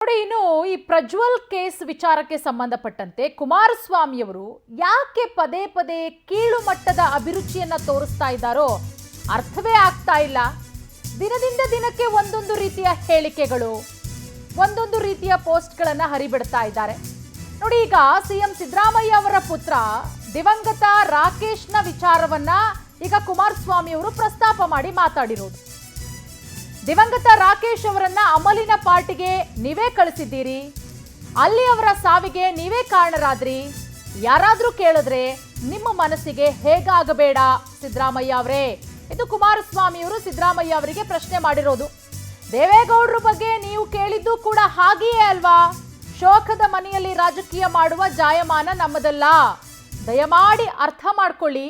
ನೋಡಿ, ಇನ್ನು ಈ ಪ್ರಜ್ವಲ್ ಕೇಸ್ ವಿಚಾರಕ್ಕೆ ಸಂಬಂಧಪಟ್ಟಂತೆ ಕುಮಾರಸ್ವಾಮಿ ಅವರು ಯಾಕೆ ಪದೇ ಪದೇ ಕೀಳು ಮಟ್ಟದ ಅಭಿರುಚಿಯನ್ನ ತೋರಿಸ್ತಾ ಇದ್ದಾರೋ ಅರ್ಥವೇ ಆಗ್ತಾ ಇಲ್ಲ. ದಿನದಿಂದ ದಿನಕ್ಕೆ ಒಂದೊಂದು ರೀತಿಯ ಹೇಳಿಕೆಗಳು, ಒಂದೊಂದು ರೀತಿಯ ಪೋಸ್ಟ್ಗಳನ್ನ ಹರಿಬಿಡ್ತಾ ಇದ್ದಾರೆ. ನೋಡಿ, ಈಗ ಸಿಎಂ ಸಿದ್ದರಾಮಯ್ಯ ಅವರ ಪುತ್ರ ದಿವಂಗತ ರಾಕೇಶ್ನ ವಿಚಾರವನ್ನ ಈಗ ಕುಮಾರಸ್ವಾಮಿ ಅವರು ಪ್ರಸ್ತಾಪ ಮಾಡಿ ಮಾತಾಡಿರೋದು. ದಿವಂಗತ ರಾಕೇಶ್ ಅವರನ್ನ ಅಮಲಿನ ಪಾರ್ಟಿಗೆ ನೀವೇ ಕಳಿಸಿದ್ದೀರಿ, ಅಲ್ಲಿ ಅವರ ಸಾವಿಗೆ ನೀವೇ ಕಾರಣರಾದ್ರಿ. ಯಾರಾದ್ರೂ ಕೇಳಿದ್ರೆ ನಿಮ್ಮ ಮನಸ್ಸಿಗೆ ಹೇಗಾಗಬೇಡ ಸಿದ್ದರಾಮಯ್ಯ ಅವರೇ. ಇದು ಕುಮಾರಸ್ವಾಮಿ ಅವರು ಸಿದ್ದರಾಮಯ್ಯ ಅವರಿಗೆ ಪ್ರಶ್ನೆ ಮಾಡಿರೋದು. ದೇವೇಗೌಡರ ಬಗ್ಗೆ ನೀವು ಕೇಳಿದ್ದು ಕೂಡ ಹಾಗೆಯೇ ಅಲ್ವಾ? ಶೋಕದ ಮನೆಯಲ್ಲಿ ರಾಜಕೀಯ ಮಾಡುವ ಜಾಯಮಾನ ನಮ್ಮದಲ್ಲ, ದಯಮಾಡಿ ಅರ್ಥ ಮಾಡ್ಕೊಳ್ಳಿ.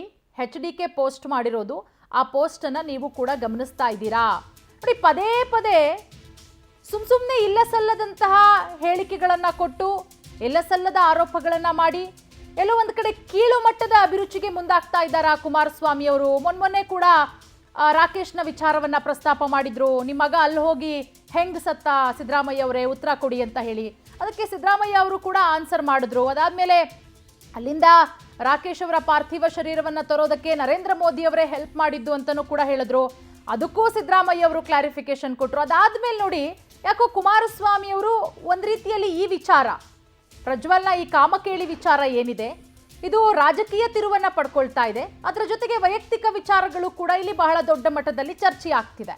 HDK ಪೋಸ್ಟ್ ಮಾಡಿರೋದು, ಆ ಪೋಸ್ಟ್ ಅನ್ನ ನೀವು ಕೂಡ ಗಮನಿಸ್ತಾ ಇದ್ದೀರಾ. ನೋಡಿ, ಪದೇ ಪದೇ ಸುಮ್ಮನೆ ಇಲ್ಲ ಸಲ್ಲದಂತಹ ಹೇಳಿಕೆಗಳನ್ನ ಕೊಟ್ಟು, ಇಲ್ಲ ಸಲ್ಲದ ಆರೋಪಗಳನ್ನ ಮಾಡಿ, ಎಲ್ಲೋ ಒಂದು ಕಡೆ ಕೀಳು ಮಟ್ಟದ ಅಭಿರುಚಿಗೆ ಮುಂದಾಗ್ತಾ ಇದ್ದಾರಾ ಕುಮಾರಸ್ವಾಮಿ ಅವರು. ಮೊನ್ನೆ ಕೂಡ ರಾಕೇಶ್ನ ವಿಚಾರವನ್ನ ಪ್ರಸ್ತಾಪ ಮಾಡಿದ್ರು. ನಿಮ್ಮ ಮಗ ಅಲ್ಲಿ ಹೋಗಿ ಹೆಂಗ್ ಸತ್ತ ಸಿದ್ದರಾಮಯ್ಯ ಅವರೇ, ಉತ್ತರ ಕೊಡಿ ಅಂತ ಹೇಳಿ. ಅದಕ್ಕೆ ಸಿದ್ದರಾಮಯ್ಯ ಅವರು ಕೂಡ ಆನ್ಸರ್ ಮಾಡಿದ್ರು. ಅದಾದ್ಮೇಲೆ ಅಲ್ಲಿಂದ ರಾಕೇಶ್ ಅವರ ಪಾರ್ಥಿವ ಶರೀರವನ್ನ ತರೋದಕ್ಕೆ ನರೇಂದ್ರ ಮೋದಿ ಅವರೇ ಹೆಲ್ಪ್ ಮಾಡಿದ್ದು ಅಂತಲೂ ಕೂಡ ಹೇಳಿದ್ರು. ಅದಕ್ಕೂ ಸಿದ್ದರಾಮಯ್ಯ ಅವರು ಕ್ಲಾರಿಫಿಕೇಶನ್ ಕೊಟ್ಟರು. ಅದಾದ್ಮೇಲೆ ನೋಡಿ, ಯಾಕೋ ಕುಮಾರಸ್ವಾಮಿ ಅವರು ಒಂದು ರೀತಿಯಲ್ಲಿ ಈ ವಿಚಾರ, ಪ್ರಜ್ವಲ್ನ ಈ ಕಾಮಕೇಳಿ ವಿಚಾರ ಏನಿದೆ, ಇದು ರಾಜಕೀಯ ತಿರುವನ್ನ ಪಡ್ಕೊಳ್ತಾ ಇದೆ. ಅದರ ಜೊತೆಗೆ ವೈಯಕ್ತಿಕ ವಿಚಾರಗಳು ಕೂಡ ಇಲ್ಲಿ ಬಹಳ ದೊಡ್ಡ ಮಟ್ಟದಲ್ಲಿ ಚರ್ಚೆ ಆಗ್ತಿದೆ.